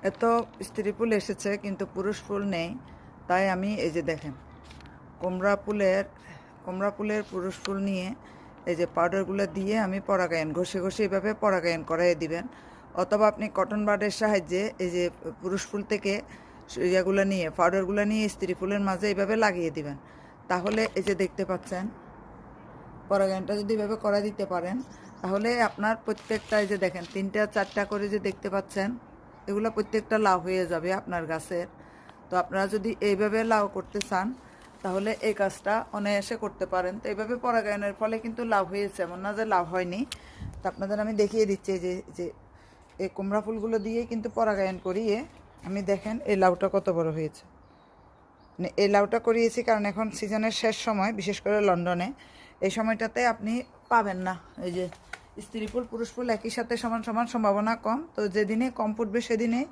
এত স্ত্রী ফুল এসেছে কিন্তু পুরুষ ফুল নেই, তাই আমি এই যে দেখেন কুমড়া ফুলের পুরুষ ফুল নিয়ে এই যে পাউডারগুলো দিয়ে আমি পরাগায়ন ঘষে ঘষে এইভাবে পরাগায়ন করাই দিবেন। অথবা আপনি কটন বাডের সাহায্যে এই যে পুরুষ ফুল থেকে ইয়াগুলো নিয়ে পাউডারগুলো নিয়ে স্ত্রী ফুলের মাঝে এইভাবে লাগিয়ে দিবেন। তাহলে এই যে দেখতে পাচ্ছেন পরাগায়নটা যদি এভাবে করা দিতে পারেন তাহলে আপনার প্রত্যেকটা এই যে দেখেন 3টা 4টা করে যে দেখতে পাচ্ছেন এগুলো প্রত্যেকটা লাউ হয়ে যাবে আপনার গাছের। তো আপনারা যদি এইভাবে লাউ করতে চান তাহলে এই কাজটা অনায়াসে করতে পারেন। তো এইভাবে পরাগায়নের ফলে কিন্তু লাভ হয়েছে, এমন না যে লাভ হয়নি। তো আপনাদের আমি দেখিয়ে দিচ্ছি যে যে এই কুমড়া ফুলগুলো দিয়ে কিন্তু পরাগায়ন করিয়ে আমি দেখেন এই লাউটা কত বড় হয়েছে। মানে এই লাউটা করিয়েছি কারণ এখন সিজনের শেষ সময়, বিশেষ করে লন্ডনে এই সময়টাতে আপনি পাবেন না এই যে স্ত্রী ফুল পুরুষ ফুল একই সাথে সমান সমান সম্ভাবনা কম। তো যেদিনে কম ফুটবে সেদিনেই